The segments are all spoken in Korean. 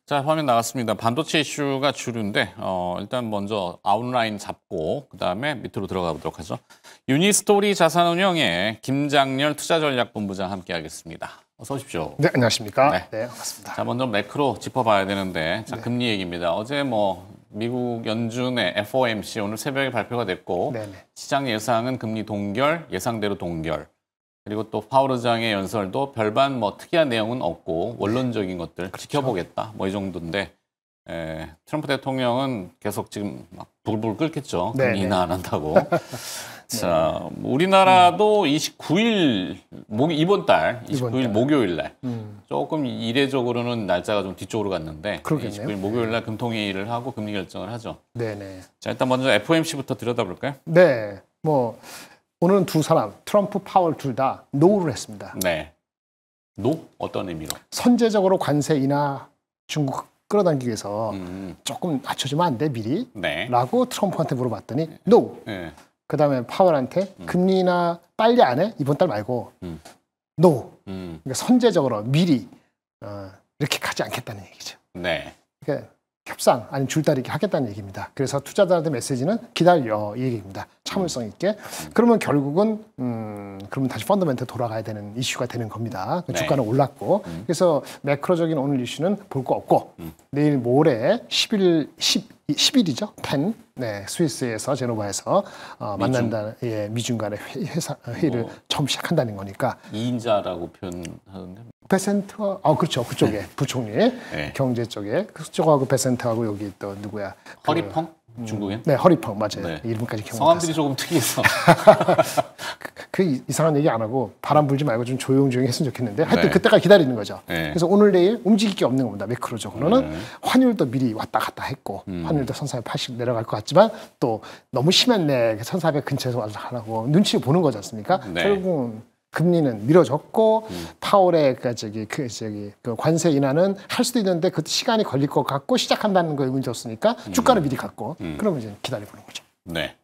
자, 화면 나갔습니다. 반도체 이슈가 주류인데 일단 먼저 아웃라인 잡고 그다음에 밑으로 들어가 보도록 하죠. 유니스토리 자산운용의 김장렬 투자전략본부장 함께하겠습니다. 어서 오십시오. 네, 안녕하십니까. 네. 네, 반갑습니다. 자, 먼저 매크로 짚어봐야 되는데 자, 네. 금리 얘기입니다. 어제 미국 연준의 FOMC 오늘 새벽에 발표가 됐고 네네. 시장 예상은 금리 동결, 예상대로 동결. 그리고 또 파월 의장의 연설도 별반 특이한 내용은 없고 원론적인 것들 그렇죠. 지켜보겠다 이 정도인데 트럼프 대통령은 계속 지금 막 불불 끓겠죠. 금리 인하 안 한다고. 자, 우리나라도 29일 이번 달 29일 목요일 날 조금 이례적으로는 날짜가 좀 뒤쪽으로 갔는데 그러겠네요. 29일 목요일 날 금통회의를 하고 금리 결정을 하죠. 네네. 자, 일단 먼저 FOMC부터 들여다볼까요? 네, 오늘은 두 사람, 트럼프, 파월 둘 다 노를 했습니다. 네. 어떤 의미로? 선제적으로 관세 인하 중국 끌어당기기 위해서 조금 낮춰주면 안 돼, 미리? 네. 라고 트럼프한테 물어봤더니 노! 네. 그 다음에 파월한테 금리 인하 빨리 안 해? 이번 달 말고 노! 그러니까 선제적으로 미리 이렇게 가지 않겠다는 얘기죠. 네. 그러니까 협상 아니면 줄다리기 하겠다는 얘기입니다. 그래서 투자자들의 메시지는 기다려 이 얘기입니다. 참을성 있게. 그러면 결국은 그러면 다시 펀더멘트 돌아가야 되는 이슈가 되는 겁니다. 네. 주가는 올랐고 그래서 매크로적인 오늘 이슈는 볼 거 없고 내일 모레 10일이죠. 펜 스위스에서 제노바에서 만난다. 예, 미중 간의 회의를 처음 시작한다는 거니까 2인자라고 표현하는데 베센트와 그렇죠. 그쪽에 부총리 네. 경제 쪽에 그쪽하고 베센트하고 여기 또 누구야? 허리펑? 중국인? 네, 허리펑 맞아요. 네. 이름까지 기억 성함들이 못했어요. 조금 특이해서 그 이상한 얘기 안 하고 바람 불지 말고 좀 조용조용히 했으면 좋겠는데 하여튼 네. 그때까지 기다리는 거죠. 네. 그래서 오늘 내일 움직일 게 없는 겁니다. 매크로적으로는 환율도 미리 왔다 갔다 했고 환율도 1480 내려갈 것 같지만 또 너무 심했네. 1400 근처에서 와서 하라고 눈치 보는 거지 않습니까? 네. 결국은 금리는 미뤄졌고 파월의 그 관세 인하는 할 수도 있는데 그 시간이 걸릴 것 같고 시작한다는 거에 의미 줬으니까 주가를 미리 갖고 그러면 이제 기다려보는 거죠. 네.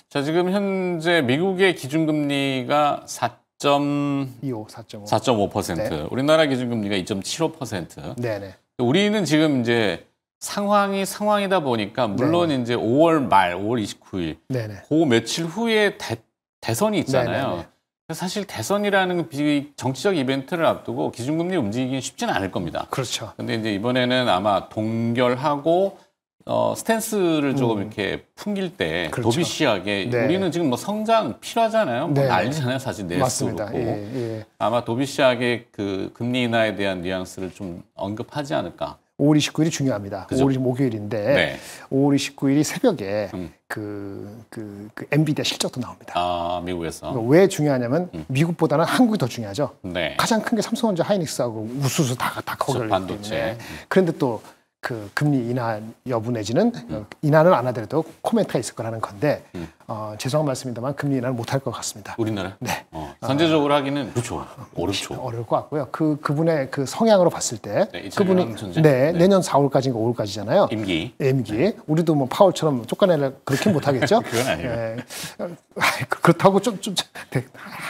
자, 지금 현재 미국의 기준금리가 4.5%. 네. 우리나라 기준금리가 2.75%. 네네. 우리는 지금 이제 상황이다 보니까 물론 네. 이제 5월 말, 5월 29일 네네. 그 며칠 후에 대선이 있잖아요. 네네네. 사실 대선이라는 정치적 이벤트를 앞두고 기준금리 움직이기는 쉽지는 않을 겁니다. 그렇죠. 근데 이제 이번에는 아마 동결하고 스탠스를 조금 이렇게 풍길 때 그렇죠. 도비시하게 네. 우리는 지금 성장 필요하잖아요. 네. 난리잖아요, 사실 내수도 맞습니다. 그렇고. 예. 아마 도비시하게 그 금리 인하에 대한 뉘앙스를 좀 언급하지 않을까. 5월 29일이 중요합니다. 그죠? 5월이 목요일인데 네. 5월 29일이 새벽에 그 엔비디아 실적도 나옵니다. 아, 미국에서. 왜 중요하냐면 미국보다는 한국이 더 중요하죠. 네. 가장 큰 게 삼성전자, 하이닉스하고 우수수 다 거기 있기 반도체. 때문에. 그런데 또 그 금리 인하 여부 내지는 인하는 안 하더라도 코멘트가 있을 거라는 건데 죄송한 말씀입니다만 금리 인하는 못할 것 같습니다. 우리나라? 네. 선제적으로 하기는 그렇죠. 어렵죠. 어려울 것 같고요. 그분의 그 성향으로 봤을 때 네, 2000년 그분이 전쟁. 네, 네. 내년 4월까지인가 5월까지잖아요. 임기. 우리도 파월처럼 쫓겨내려 그렇게 못 하겠죠. 그건 아니에요. 네. 그렇다고 좀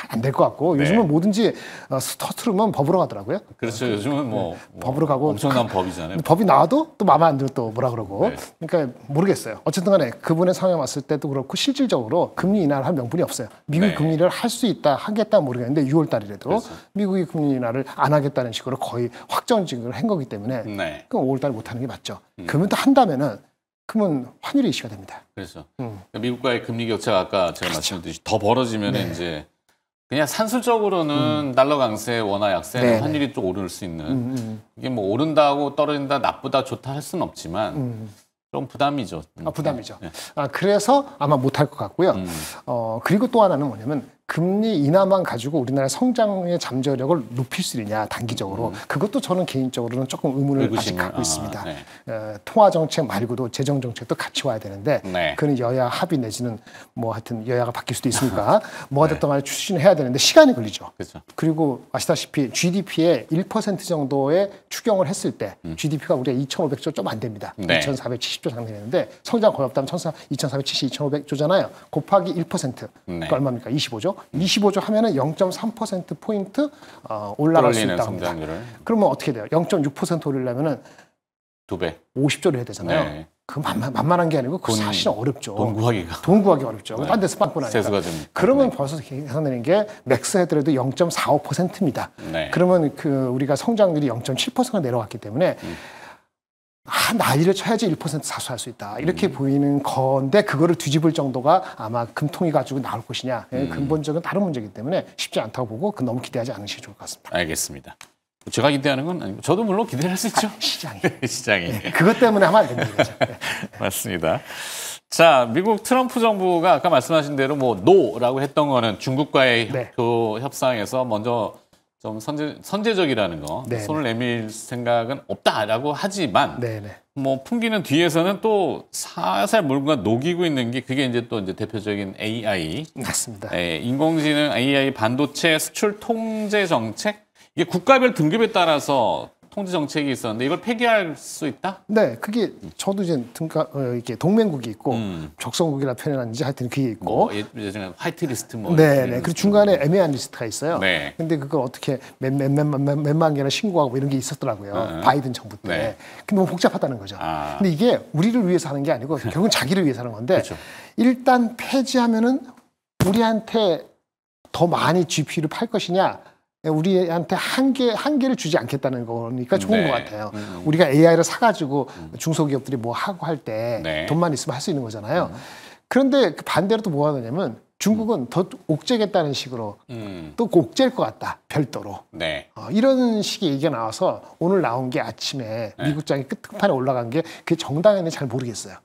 안 될 것 같고 네. 요즘은 뭐든지 서투르면 법으로 가더라고요. 그렇죠. 요즘은 법으로 가고 엄청난 법이잖아요. 법이 나와도 또 마음에 안 들면 또 뭐라 그러고. 네. 그러니까 모르겠어요. 어쨌든 간에 그분의 상황에 왔을 때도 그렇고 실질적으로 금리 인하를 할 명분이 없어요. 미국이 네. 금리를 할 수 있다 하겠다 모르겠는데 6월 달이라도 그렇죠. 미국이 금리 인하를 안 하겠다는 식으로 거의 확정적으로 한 거기 때문에 네. 그럼 5월 달에 못 하는 게 맞죠. 그러면 또 한다면은 그러면 환율이 이슈가 됩니다. 그렇죠. 미국과의 금리 격차가 아까 제가 말씀드렸듯이 더 벌어지면 네. 이제 그냥 산술적으로는 달러 강세, 원화 약세는 네. 환율이 또 오를 수 있는 이게 오른다고 떨어진다, 나쁘다, 좋다 할 수는 없지만 좀 부담이죠. 부담이죠. 네. 그래서 아마 못할 것 같고요. 그리고 또 하나는 뭐냐면 금리 인하만 가지고 우리나라의 성장의 잠재력을 높일 수 있느냐 단기적으로 그것도 저는 개인적으로는 조금 의문을 아직 갖고 있습니다. 네. 통화 정책 말고도 재정 정책도 같이 와야 되는데 네. 그는 여야 합의 내지는 뭐 하여튼 여야가 바뀔 수도 있으니까 뭐가 됐든 간에 추진을 해야 되는데 시간이 걸리죠. 그렇죠. 그리고 아시다시피 GDP의 1% 정도의 추경을 했을 때 GDP가 우리가 2,500조 좀 안 됩니다. 네. 2,470조 상당 되는데 성장 거의 없다면 2,470, 2,500조잖아요. 곱하기 1%. 네. 그 얼마입니까? 25조. 25조 하면은 0.3%포인트 올라갈 수 끌어올리는 있다고 합니다. 성장률을. 그러면 어떻게 돼요? 0.6% 올리려면은 2배. 50조를 해야 되잖아요. 네. 그 만만한 게 아니고 그 사실은 어렵죠. 돈 구하기가. 돈 구하기 어렵죠. 네. 딴 데서 빵꾸나니까. 세수가 좀. 그러면 벌써 계산되는 게 맥스 하더라도 0.45%입니다. 네. 그러면 그 우리가 성장률이 0.7%가 내려왔기 때문에 난리를 쳐야지 1% 사수할 수 있다. 이렇게 보이는 건데 그거를 뒤집을 정도가 아마 금통이 가지고 나올 것이냐. 근본적인 다른 문제이기 때문에 쉽지 않다고 보고 너무 기대하지 않으시기 좋을 것 같습니다. 알겠습니다. 제가 기대하는 건 아니고 저도 물론 기대를 할 수 있죠. 시장이. 시장이. 네, 그것 때문에 하면 안 됩니다. 네. 맞습니다. 자, 미국 트럼프 정부가 아까 말씀하신 대로 뭐 노라고 했던 거는 중국과의 네. 그 협상에서 먼저 좀 선제적이라는 거, 네, 손을 내밀 생각은 없다라고 하지만 네, 네. 뭐 풍기는 뒤에서는 또 살살 물과 녹이고 있는 게 그게 이제 또 이제 대표적인 AI, 맞습니다. 인공지능 AI 반도체 수출 통제 정책. 이게 국가별 등급에 따라서 통제 정책이 있었는데 이걸 폐기할 수 있다? 네, 그게 저도 이제 이렇게 동맹국이 있고 적성국이라 표현하는지 하여튼 그게 있고. 뭐 예전에 화이트리스트 뭐. 네, 네. 그리고 중간에 애매한 리스트가 있어요. 네. 근데 그걸 어떻게 몇만 개나 신고하고 뭐 이런 게 있었더라고요. 바이든 정부 때. 네. 근데 너무 복잡하다는 거죠. 아. 근데 이게 우리를 위해서 하는 게 아니고 결국은 자기를 위해서 하는 건데 그렇죠. 일단 폐지하면은 우리한테 더 많이 GPU를 팔 것이냐? 우리한테 한계를 주지 않겠다는 거니까 좋은 네. 것 같아요. 우리가 AI를 사가지고 중소기업들이 뭐 하고 할 때 네. 돈만 있으면 할 수 있는 거잖아요. 그런데 그 반대로 또 뭐 하느냐면 중국은 더 옥죄겠다는 식으로 또 옥죄일 것 같다. 별도로. 네. 이런 식의 얘기가 나와서 오늘 나온 게 아침에 미국장이 끝판에 올라간 게 그게 정당했는지 잘 모르겠어요.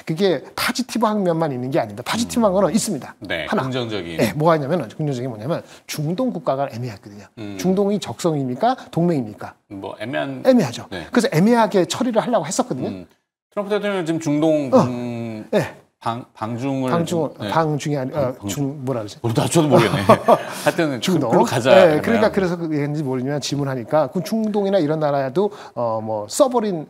그게 파지티브한 면만 있는 게 아닙니다. 파지티브한 거는 있습니다. 네. 하나. 긍정적인. 네, 뭐가 있냐면 긍정적인 게 뭐냐면 중동 국가가 애매했거든요. 중동이 적성입니까? 동맹입니까? 뭐 애매한. 애매하죠. 네. 그래서 애매하게 처리를 하려고 했었거든요. 트럼프 대통령은 지금 중동 네. 방중을 방중이 아니라 뭐라 그러지? 저도 모르겠네. 하여튼 중동. 그로 가자. 네, 그러니까 그래서 그런지 모르지만 질문하니까 그 중동이나 이런 나라에도 뭐 서버린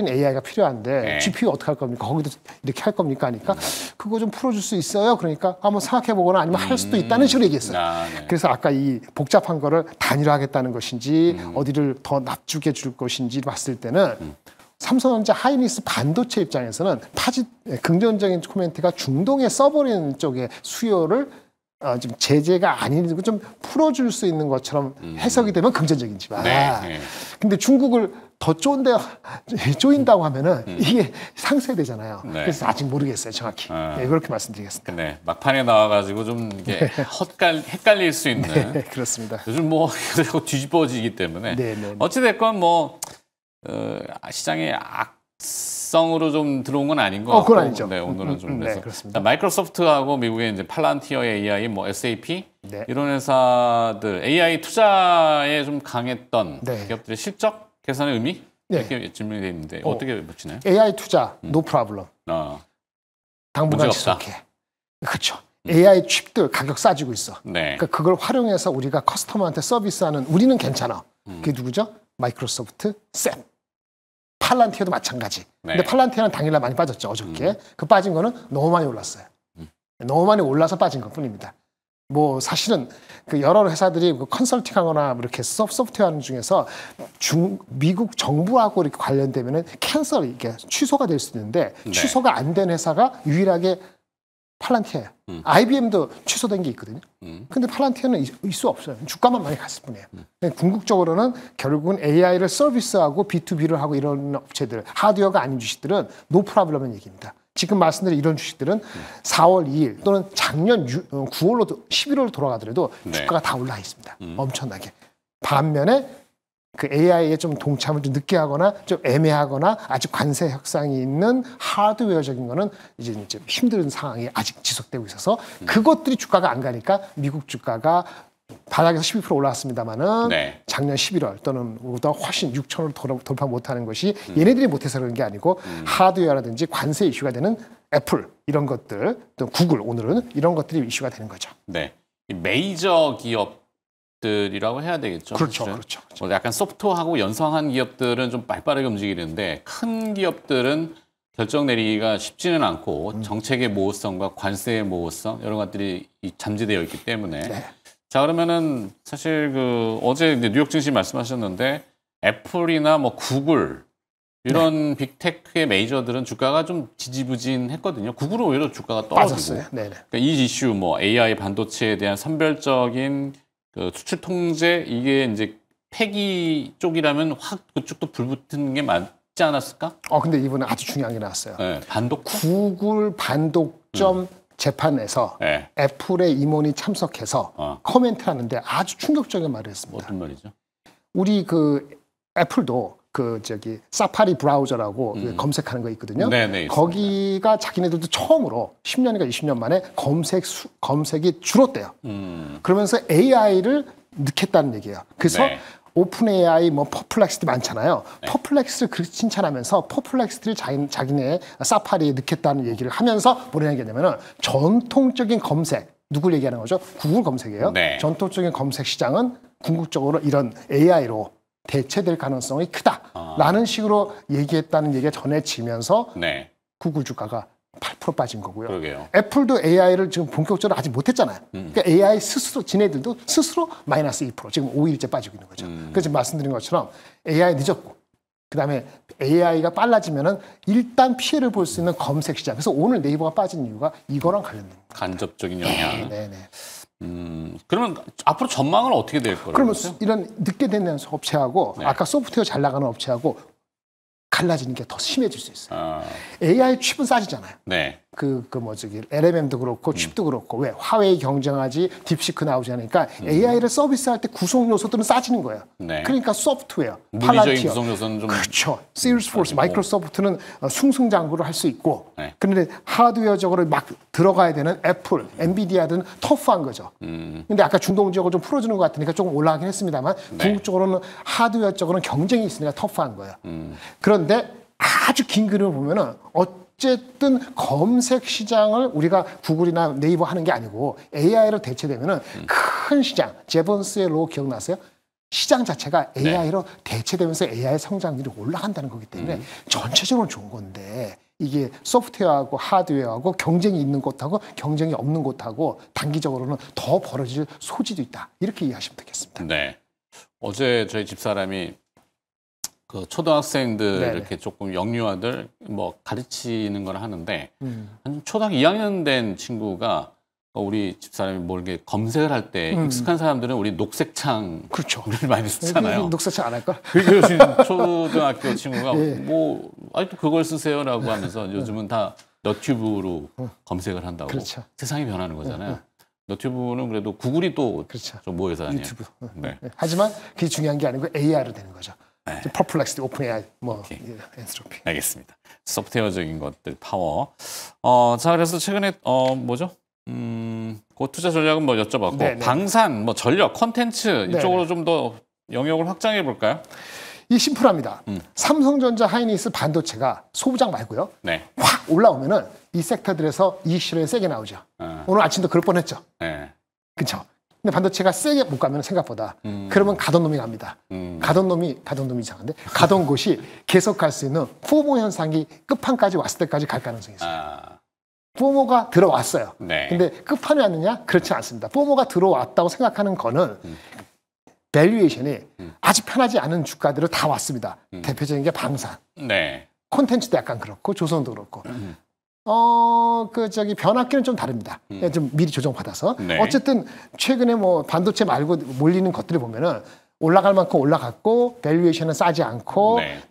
AI가 필요한데 네. GPU 어떻게 할 겁니까? 거기도 이렇게 할 겁니까? 하니까 그거 좀 풀어줄 수 있어요. 그러니까 한번 생각해 보거나 아니면 할 수도 있다는 식으로 얘기했어요. 네. 그래서 아까 이 복잡한 거를 단일화하겠다는 것인지 어디를 더 납죽여 줄 것인지 봤을 때는 삼성전자 하이닉스 반도체 입장에서는 긍정적인 코멘트가 중동의 서버린 쪽의 수요를 지금 제재가 아닌 좀 풀어줄 수 있는 것처럼 해석이 되면 긍정적이지만 네. 근데 중국을 더 쪼인다고 하면은 이게 상쇄되잖아요. 네. 그래서 아직 모르겠어요, 정확히. 네, 그렇게 말씀드리겠습니다. 네. 막판에 나와가지고 좀 이게 헷갈릴 수 있는. 네, 그렇습니다. 요즘 뭐 자꾸 뒤집어지기 때문에. 네. 어찌됐건 뭐 시장의 악성으로 좀 들어온 건 아닌 것 같고. 그건 아니죠. 네, 오늘은 좀 네, 그래서 그렇습니다. 마이크로소프트하고 미국의 이제 팔란티어 AI, 뭐 SAP 네. 이런 회사들 AI 투자에 좀 강했던 네. 기업들의 실적 개선의 의미 네. 이렇게 질문이 돼 있는데 어떻게 보시나요? AI 투자, 노 프로블럼. 당분간 문제 없다. 지속해. 그렇죠. AI 칩들 가격 싸지고 있어. 네. 그러니까 그걸 활용해서 우리가 커스터머한테 서비스하는 우리는 괜찮아. 그게 누구죠? 마이크로소프트, 샘. 팔란티어도 마찬가지. 네. 근데 팔란티어는 당일날 많이 빠졌죠. 어저께. 그 빠진 거는 너무 많이 올랐어요. 너무 많이 올라서 빠진 것뿐입니다. 뭐 사실은 그 여러 회사들이 컨설팅하거나 이렇게 소프트웨어 하는 중에서 미국 정부하고 이렇게 관련되면은 캔슬 이게 취소가 될 수 있는데 네. 취소가 안 된 회사가 유일하게 팔란티어예요. IBM도 취소된 게 있거든요. 근데 팔란티어는 있을 수 없어요. 주가만 많이 갔을 뿐이에요. 궁극적으로는 결국은 AI를 서비스하고 B2B를 하고 이런 업체들, 하드웨어가 아닌 주식들은 노 프로블럼은 얘기입니다. 지금 말씀드린 이런 주식들은 4월 2일 또는 작년 9월로 11월 돌아가더라도 네. 주가가 다 올라 있습니다. 엄청나게. 반면에 그 AI에 좀 동참을 좀 늦게 하거나 좀 애매하거나 아직 관세 협상이 있는 하드웨어적인 거는 이제 힘든 상황이 아직 지속되고 있어서 그것들이 주가가 안 가니까 미국 주가가 바닥에서 12% 올라왔습니다만은 네. 작년 11월 또는 보다 훨씬 6천을 돌파 못하는 것이 얘네들이 못해서 그런 게 아니고 하드웨어라든지 관세 이슈가 되는 애플 이런 것들 또 구글 오늘은 이런 것들이 이슈가 되는 거죠. 네. 이 메이저 기업들이라고 해야 되겠죠. 그렇죠, 사실은. 그렇죠. 뭐 약간 소프트하고 연상한 기업들은 좀 빠르게 움직이는데 큰 기업들은 결정 내리기가 쉽지는 않고 정책의 모호성과 관세의 모호성 이런 것들이 잠재되어 있기 때문에 네. 자 그러면은 사실 그 어제 이제 뉴욕 증시 말씀하셨는데 애플이나 뭐 구글 이런 빅테크의 메이저들은 주가가 좀 지지부진했거든요. 구글은 오히려 주가가 떨어지고. 그러니까 이 이슈, 뭐 AI 반도체에 대한 선별적인 그 수출 통제 이게 이제 폐기 쪽이라면 확 그쪽도 불붙는 게 맞지 않았을까? 근데 이번에 아주 중요한 게 나왔어요. 네, 반독. 구글 반독점 재판에서 네. 애플의 임원이 참석해서 코멘트를 하는데 아주 충격적인 말을 했습니다. 어떤 말이죠? 우리 그 애플도 사파리 브라우저라고 검색하는 거 있거든요. 네네, 거기가 자기네들도 처음으로 10년인가 20년 만에 검색이 줄었대요. 그러면서 AI를 넣겠다는 얘기예요. 그래서 네. 오픈 AI, 퍼플렉스티 많잖아요. 네. 퍼플렉스를 그렇게 칭찬하면서 퍼플렉스티를 자기네 사파리에 넣겠다는 얘기를 하면서 뭐라 얘기하냐면은 전통적인 검색, 누굴 얘기하는 거죠? 구글 검색이에요. 네. 전통적인 검색 시장은 궁극적으로 이런 AI로 대체될 가능성이 크다라는 식으로 얘기했다는 얘기가 전해지면서 네. 구글 주가가 8% 빠진 거고요. 그러게요. 애플도 AI를 지금 본격적으로 아직 못했잖아요. 그러니까 AI 스스로 지네들도 스스로 마이너스 2% 지금 5일째 빠지고 있는 거죠. 그래서 말씀드린 것처럼 AI 늦었고 그다음에 AI가 빨라지면은 일단 피해를 볼 수 있는 검색 시장. 그래서 오늘 네이버가 빠진 이유가 이거랑 관련됩니다. 간접적인 영향. 네네. 그러면 앞으로 전망은 어떻게 될 거라고? 그러면 이런 늦게 되는 업체하고 네. 아까 소프트웨어 잘 나가는 업체하고 갈라지는 게 더 심해질 수 있어요. AI 칩은 싸지잖아요. 네. LMM도 그렇고 칩도 그렇고 왜 화웨이 경쟁하지 딥시크 나오지 않으니까 AI를 서비스할 때 구성 요소들은 싸지는 거예요. 네. 그러니까 소프트웨어, 물리적인 구성 요소는 좀 그렇죠. 세일스포스, 마이크로소프트는 승승장구를 할 수 있고 네. 그런데 하드웨어적으로 막 들어가야 되는 애플, 엔비디아는 터프한 거죠. 근데 아까 중동 지역을 좀 풀어주는 것 같으니까 조금 올라가긴 했습니다만 네. 궁극적으로는 하드웨어 쪽으로는 경쟁이 있으니까 터프한 거예요. 그런데 아주 긴 그림을 보면은 어쨌든 검색 시장을 우리가 구글이나 네이버 하는 게 아니고 AI로 대체되면은 큰 시장, 제본스의 로 기억나세요? 시장 자체가 AI로 대체되면서 AI 성장률이 올라간다는 거기 때문에 전체적으로 좋은 건데 이게 소프트웨어하고 하드웨어하고 경쟁이 있는 곳하고 경쟁이 없는 곳하고 단기적으로는 더 벌어질 소지도 있다. 이렇게 이해하시면 되겠습니다. 네. 어제 저희 집사람이 그 초등학생들 네네. 이렇게 조금 영유아들 뭐 가르치는 걸 하는데 한 초등학교 2학년 된 친구가 우리 집사람이 뭘 이렇게 검색을 할 때 익숙한 사람들은 우리 녹색창을 그렇죠. 많이 쓰잖아요. 녹색창 안 할까? 그러신 초등학교 친구가 예. 뭐 아직도 그걸 쓰세요라고 하면서 요즘은 다 너튜브로 검색을 한다고. 그렇죠. 세상이 변하는 거잖아요. 너튜브는 그래도 구글이 또 그렇죠. 좀 모여서 아니에요. 유튜브. 네. 하지만 그게 중요한 게 아니고 AI로 되는 거죠. 네. 퍼플렉스티, 오픈 AI, 엔트로피. 알겠습니다. 소프트웨어적인 것들 파워. 자 그래서 최근에 뭐죠? 그 투자 전략은 뭐 여쭤봤고 네네. 방산, 뭐 전력, 컨텐츠 이쪽으로 네네. 좀 더 영역을 확장해 볼까요? 이 심플합니다. 삼성전자, 하이닉스 반도체가 소부장 말고요. 네. 확 올라오면은 이 섹터들에서 이익 실현이 세게 나오죠. 오늘 아침도 그럴 뻔했죠. 네. 그렇죠. 근데 반도체가 세게 못 가면 생각보다 그러면 가던 놈이 갑니다. 가던 놈이 이상한데 가던 곳이 계속 갈 수 있는 포모 현상이 끝판까지 왔을 때까지 갈 가능성이 있어요. 포모가 들어왔어요. 네. 근데 끝판에 왔느냐? 그렇지 않습니다. 포모가 들어왔다고 생각하는 거는 밸류에이션이 아주 편하지 않은 주가들을 다 왔습니다. 대표적인 게 방산. 네. 콘텐츠도 약간 그렇고 조선도 그렇고. 변압기는 좀 다릅니다. 좀 미리 조정받아서. 네. 어쨌든 최근에 뭐 반도체 말고 몰리는 것들을 보면은 올라갈 만큼 올라갔고 밸류에이션은 싸지 않고 네.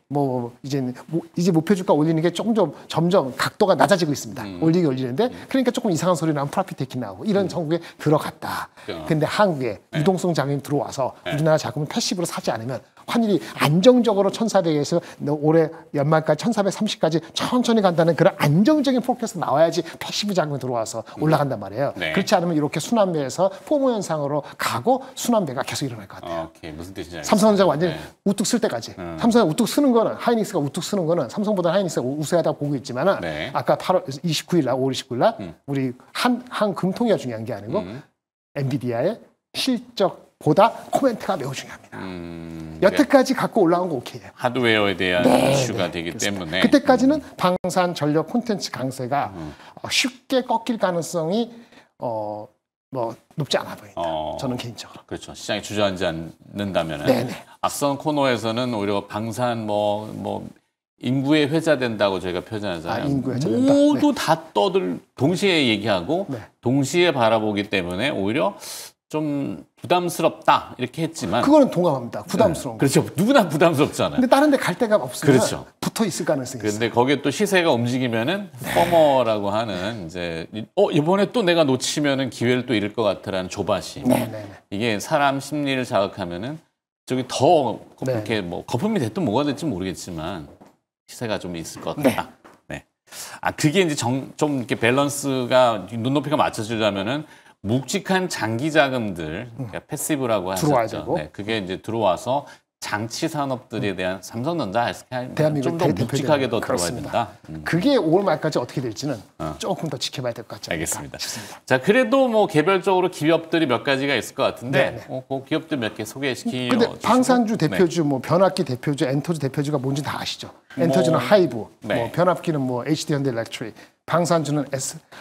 이제 목표 주가 올리는 게 점점 각도가 낮아지고 있습니다. 올리는데 그러니까 조금 이상한 소리 나면 프로핏 테이킹 나오고 이런 전국에 들어갔다. 근데 한국에 유동성 자금이 들어와서 우리나라 자금은 패시브로 사지 않으면 환율이 안정적으로 1,400에서 올해 연말까지 1,430까지 천천히 간다는 그런 안정적인 포켓에서 나와야지 패시브 자금이 들어와서 올라간단 말이에요. 네. 그렇지 않으면 이렇게 순환매에서 포모 현상으로 가고 순환매가 계속 일어날 것 같아요. 오케이. 무슨 뜻인지 알겠습니다. 삼성전자가 완전히 우뚝 쓸 때까지. 삼성이 우뚝 쓰는 거는 하이닉스가 우뚝 쓰는 거는 삼성보다 하이닉스가 우세하다고 보고 있지만은 네. 아까 8월 29일 날 5월 29일 날 우리 한 금통위가 중요한 게 아니고 엔비디아의 실적보다 코멘트가 매우 중요합니다. 여태까지 갖고 올라온 거 오케이예요. 하드웨어에 대한 이슈가 되기 그렇습니다. 때문에 그때까지는 방산 전력 콘텐츠 강세가 쉽게 꺾일 가능성이 높지 않아 보인다. 저는 개인적으로. 그렇죠. 시장이 주저앉지 않는다면은 네네. 앞선 코너에서는 오히려 방산 인구에 회자된다고 저희가 표현하잖아요. 인구에 회자된다. 모두 다 동시에 얘기하고 네. 동시에 바라보기 때문에 오히려 좀 부담스럽다 이렇게 했지만 그거는 동감합니다. 부담스러운 거. 그렇죠. 누구나 부담스럽잖아요. 근데 다른 데 갈 데가 없으면 그렇죠. 붙어 있을 가능성이 있어요. 근데 거기에 또 시세가 움직이면은 포머라고 하는 이제 이번에 또 내가 놓치면은 기회를 또 잃을 것 같아라는 조바심. 네네네. 이게 사람 심리를 자극하면은 저기 더 네. 이렇게 뭐 거품이 됐든 뭐가 됐든 모르겠지만 시세가 좀 있을 것 같다. 네. 아 그게 이제 좀 이렇게 밸런스가 눈높이가 맞춰지려면은 묵직한 장기 자금들, 그러니까 패시브라고 들어와야 하셨죠. 되고. 네, 그게 이제 들어와서 장치 산업들에 대한 삼성전자, SK 대한민국 좀더 대표되는 묵직하게 더 들어가야 그렇습니다. 된다. 그게 5월 말까지 어떻게 될지는 조금 더 지켜봐야 될 것 같지 않을까 알겠습니다. 싶습니다. 자, 그래도 뭐 개별적으로 기업들이 몇 가지가 있을 것 같은데, 네네. 그 기업들 몇 개 소개시키요. 근데 방산주 네. 대표주, 뭐 변압기 대표주, 엔터주 대표주가 뭔지 다 아시죠? 엔터주는 하이브, 네. 뭐 변압기는 뭐 HD 현대 일렉트릭, 방산주는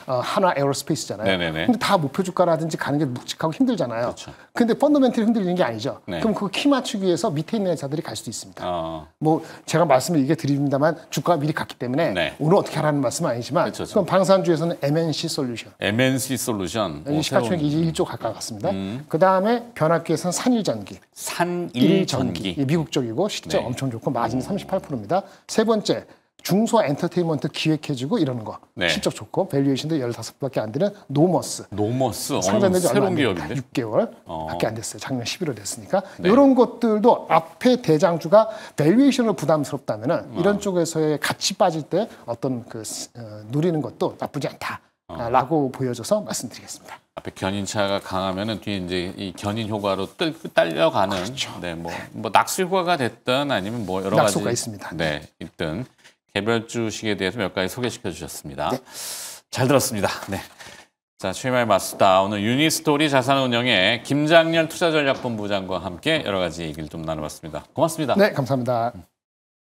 하나 에어로스페이스잖아요. 네네네. 근데 다 목표 주가라든지 가는 게 묵직하고 힘들잖아요. 그렇죠. 근데 펀더멘털이 흔들리는 게 아니죠. 네. 그럼 그 키 맞추기 위해서 밑에 있는 회사들이 갈 수도 있습니다. 뭐 제가 말씀을 이게 드립니다만 주가가 미리 갔기 때문에 네. 오늘 어떻게 하라는 말씀은 아니지만 그렇죠. 그럼 방산주에서는 MNC 솔루션. MNC 솔루션. 여기 시가총액 1조 가까이 갔습니다. 그 다음에 변압기에서는 산일전기. 산일전기. 미국 쪽이고 실적 네. 엄청 좋고 마진 38%입니다. 세 번째 중소 엔터테인먼트 기획해주고 이러는 거 네. 실적 좋고 밸류에이션도 15배밖에 안 되는 노머스. 노머스. 상장된 지 얼마 새로운 안 됩니다. 기업인데. 6개월밖에 안 됐어요. 작년 11월 됐으니까. 네. 이런 것들도 앞에 대장주가 밸류에이션으로 부담스럽다면은 이런 쪽에서의 같이 빠질 때 어떤 누리는 것도 나쁘지 않다라고 보여줘서 말씀드리겠습니다. 앞에 견인차가 강하면은 뒤에 이제 이 견인 효과로 딸려가는 그렇죠. 네, 뭐 낙수 효과가 됐든 아니면 뭐 여러 낙수가 가지 있습니다. 네, 있든 개별 주식에 대해서 몇 가지 소개시켜 주셨습니다. 네. 잘 들었습니다. 네. 자, 최마의 마스다. 오늘 유니스토리 자산운용의 김장렬 투자전략본부장과 함께 여러 가지 얘기를 좀 나눠봤습니다. 고맙습니다. 네, 감사합니다.